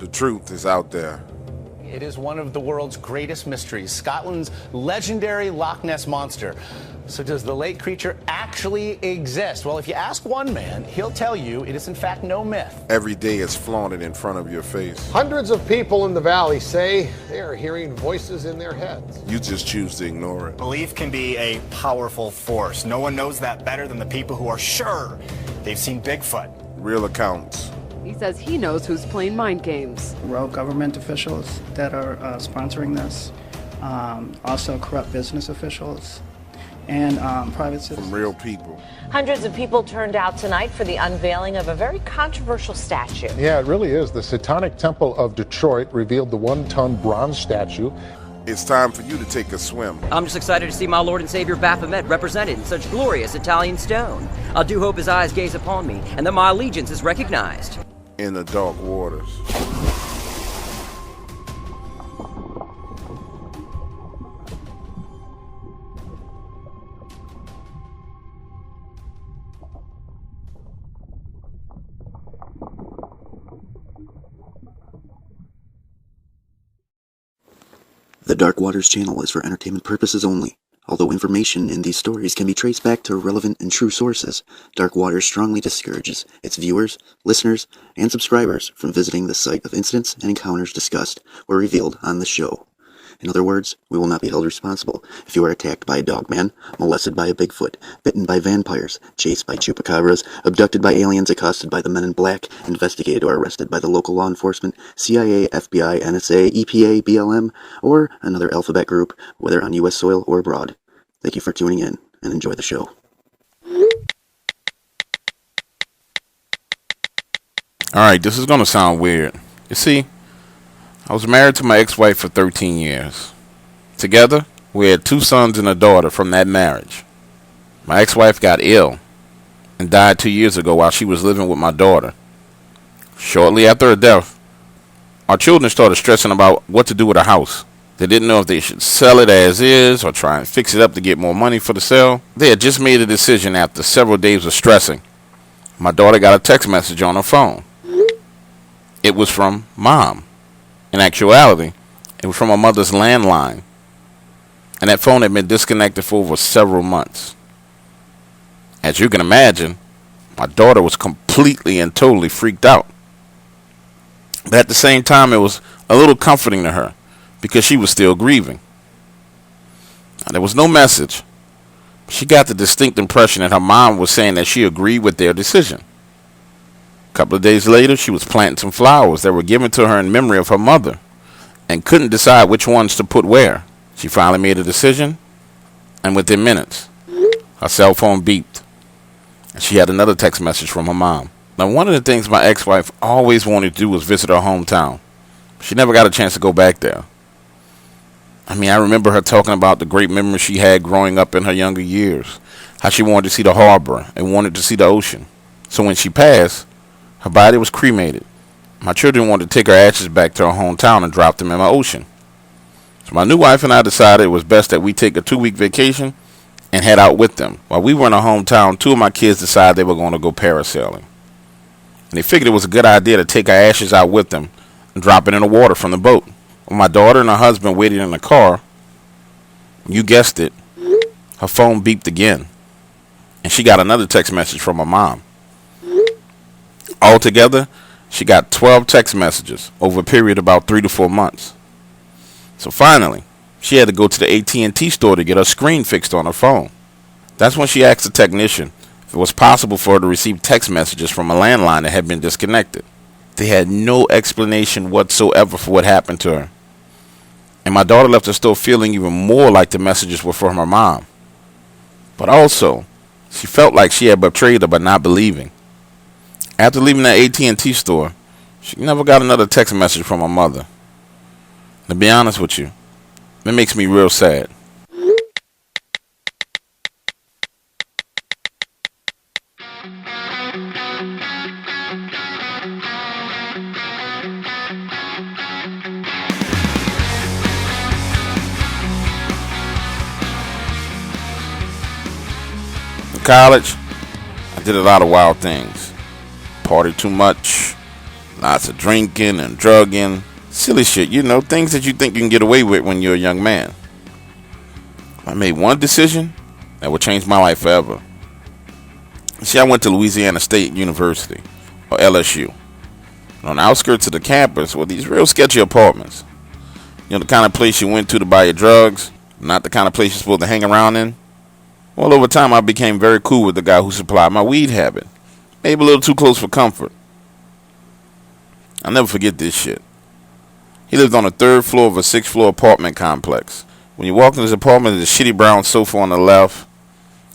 The truth is out there. It is one of the world's greatest mysteries, Scotland's legendary Loch Ness Monster. So does the lake creature actually exist? Well, if you ask one man, he'll tell you it is in fact no myth. Every day it's flaunted in front of your face. Hundreds of people in the valley say they are hearing voices in their heads. You just choose to ignore it. Belief can be a powerful force. No one knows that better than the people who are sure they've seen Bigfoot. Real accounts. He says he knows who's playing mind games. Rogue government officials that are sponsoring this, also corrupt business officials, and private citizens. From real people. Hundreds of people turned out tonight for the unveiling of a very controversial statue. Yeah, it really is. The Satanic Temple of Detroit revealed the 1-ton bronze statue. It's time for you to take a swim. I'm just excited to see my Lord and Savior Baphomet represented in such glorious Italian stone. I do hope his eyes gaze upon me, and that my allegiance is recognized. In the dark waters. The Dark Waters channel is for entertainment purposes only. Although information in these stories can be traced back to relevant and true sources, Dark Waters strongly discourages its viewers, listeners, and subscribers from visiting the site of incidents and encounters discussed or revealed on the show. In other words, we will not be held responsible if you are attacked by a Dogman, molested by a Bigfoot, bitten by vampires, chased by chupacabras, abducted by aliens, accosted by the Men in Black, investigated or arrested by the local law enforcement, CIA, FBI, NSA, EPA, BLM, or another alphabet group, whether on U.S. soil or abroad. Thank you for tuning in, and enjoy the show. Alright, this is going to sound weird. You see, I was married to my ex-wife for 13 years. Together, we had 2 sons and a daughter from that marriage. My ex-wife got ill and died 2 years ago while she was living with my daughter. Shortly after her death, our children started stressing about what to do with the house. They didn't know if they should sell it as is or try and fix it up to get more money for the sale. They had just made a decision after several days of stressing. My daughter got a text message on her phone. It was from Mom. In actuality, it was from my mother's landline, and that phone had been disconnected for over several months. As you can imagine, my daughter was completely and totally freaked out. But at the same time, it was a little comforting to her because she was still grieving. Now, there was no message. She got the distinct impression that her mom was saying that she agreed with their decision. A couple of days later, she was planting some flowers that were given to her in memory of her mother and couldn't decide which ones to put where. She finally made a decision, and within minutes, her cell phone beeped, and she had another text message from her mom. Now, one of the things my ex-wife always wanted to do was visit her hometown. She never got a chance to go back there. I mean, I remember her talking about the great memories she had growing up in her younger years, how she wanted to see the harbor and wanted to see the ocean. So when she passed, her body was cremated. My children wanted to take her ashes back to her hometown and drop them in my ocean. So my new wife and I decided it was best that we take a 2-week vacation and head out with them. While we were in her hometown, 2 of my kids decided they were going to go parasailing. And they figured it was a good idea to take our ashes out with them and drop it in the water from the boat. When my daughter and her husband waited in the car, you guessed it, her phone beeped again. And she got another text message from her mom. Altogether, she got 12 text messages over a period of about 3 to 4 months. So finally, she had to go to the AT&T store to get her screen fixed on her phone. That's when she asked the technician if it was possible for her to receive text messages from a landline that had been disconnected. They had no explanation whatsoever for what happened to her. And my daughter left the store feeling even more like the messages were from her mom. But also, she felt like she had betrayed her by not believing. After leaving the AT&T store, she never got another text message from her mother. To be honest with you, it makes me real sad. In college, I did a lot of wild things. Partied too much, Lots of drinking and drugging. Silly shit, you know, things that you think you can get away with when you're a young man. I made one decision that would change my life forever. See, I went to Louisiana State University, or LSU. And on the outskirts of the campus were these real sketchy apartments. You know, the kind of place you went to buy your drugs, not the kind of place you're supposed to hang around in. Well, over time, I became very cool with the guy who supplied my weed habit. Maybe a little too close for comfort. I'll never forget this shit. He lived on the 3rd floor of a 6th-floor apartment complex. When you walk into his apartment, there's a shitty brown sofa on the left,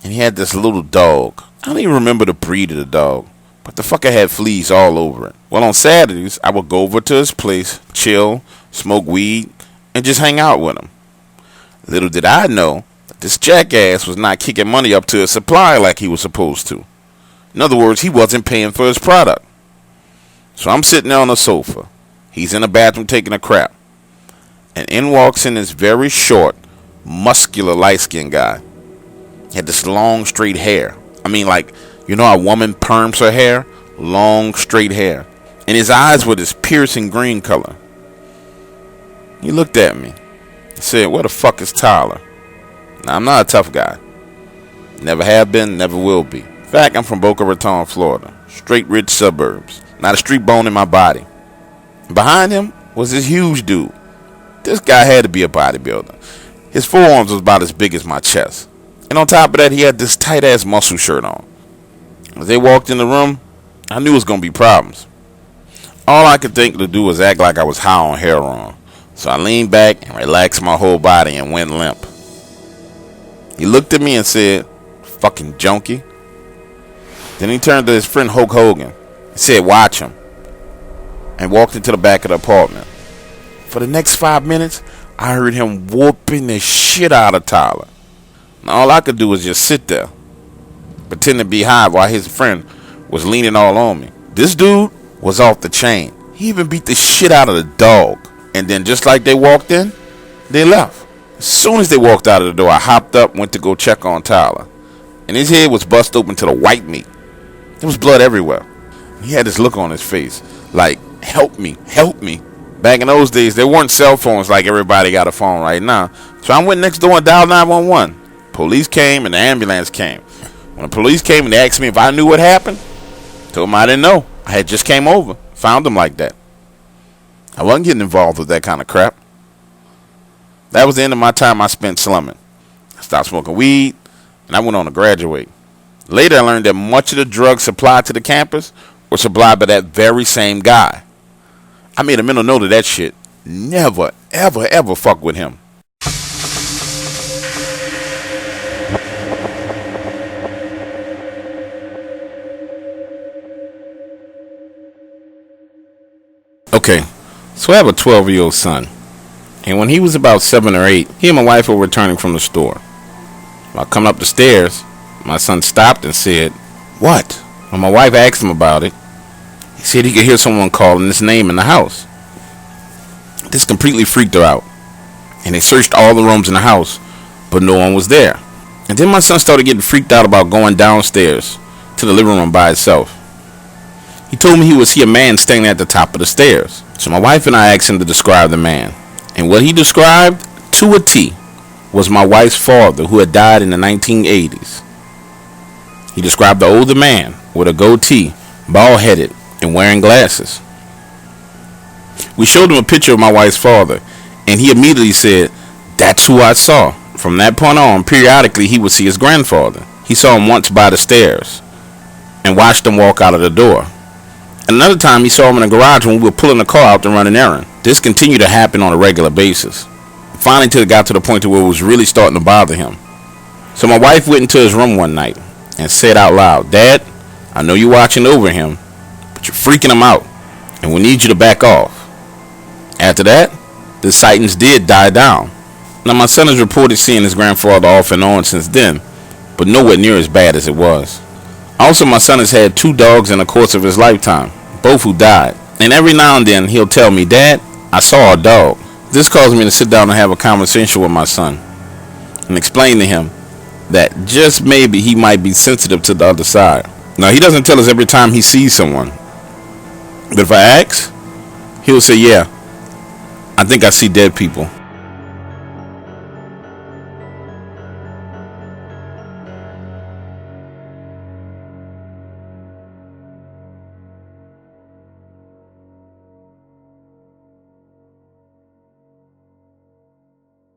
and he had this little dog. I don't even remember the breed of the dog, but the fucker had fleas all over it. Well, on Saturdays, I would go over to his place, chill, smoke weed, and just hang out with him. Little did I know that this jackass was not kicking money up to his supply like he was supposed to. In other words, he wasn't paying for his product. So I'm sitting there on the sofa. He's in the bathroom taking a crap. And in walks in this very short, muscular, light-skinned guy. He had this long, straight hair. I mean, like, you know how a woman perms her hair? Long, straight hair. And his eyes were this piercing green color. He looked at me. He said, "Where the fuck is Tyler?" Now, I'm not a tough guy. Never have been, never will be. In fact, I'm from Boca Raton, Florida. Straight rich suburbs. Not a street bone in my body. Behind him was this huge dude. This guy had to be a bodybuilder. His forearms was about as big as my chest. And on top of that, he had this tight-ass muscle shirt on. As they walked in the room, I knew it was going to be problems. All I could think to do was act like I was high on heroin. So I leaned back and relaxed my whole body and went limp. He looked at me and said, "Fucking junkie." Then he turned to his friend Hulk Hogan and said, "Watch him," and walked into the back of the apartment. For the next 5 minutes, I heard him whooping the shit out of Tyler. And all I could do was just sit there, pretend to be high while his friend was leaning all on me. This dude was off the chain. He even beat the shit out of the dog. And then just like they walked in, they left. As soon as they walked out of the door, I hopped up, went to go check on Tyler. And his head was bust open to the white meat. There was blood everywhere. He had this look on his face, like, "Help me, help me." Back in those days, there weren't cell phones like everybody got a phone right now. So I went next door and dialed 911. Police came and the ambulance came. When the police came and they asked me if I knew what happened, I told them I didn't know. I had just came over, found them like that. I wasn't getting involved with that kind of crap. That was the end of my time I spent slumming. I stopped smoking weed, and I went on to graduate. Later, I learned that much of the drugs supplied to the campus were supplied by that very same guy. I made a mental note of that shit. Never, ever, ever fuck with him. Okay, so I have a 12-year-old son. And when he was about 7 or 8, he and my wife were returning from the store. While coming up the stairs, my son stopped and said, "What?" When my wife asked him about it, he said he could hear someone calling his name in the house. This completely freaked her out. And they searched all the rooms in the house, but no one was there. And then my son started getting freaked out about going downstairs to the living room by himself. He told me he would see a man standing at the top of the stairs. So my wife and I asked him to describe the man. And what he described, to a T, was my wife's father, who had died in the 1980s. He described the older man with a goatee, bald-headed, and wearing glasses. We showed him a picture of my wife's father, and he immediately said, "That's who I saw." From that point on, periodically he would see his grandfather. He saw him once by the stairs and watched him walk out of the door. Another time he saw him in the garage when we were pulling the car out to run an errand. This continued to happen on a regular basis. Finally, until it got to the point where it was really starting to bother him. So my wife went into his room one night and said out loud, "Dad, I know you're watching over him, but you're freaking him out, and we need you to back off." After that, the sightings did die down. Now my son has reported seeing his grandfather off and on since then, but nowhere near as bad as it was. Also, my son has had 2 dogs in the course of his lifetime, both who died. And every now and then he'll tell me, "Dad, I saw a dog." This caused me to sit down and have a conversation with my son and explain to him that just maybe he might be sensitive to the other side. Now, he doesn't tell us every time he sees someone, But if I ask, he'll say, yeah, I think I see dead people.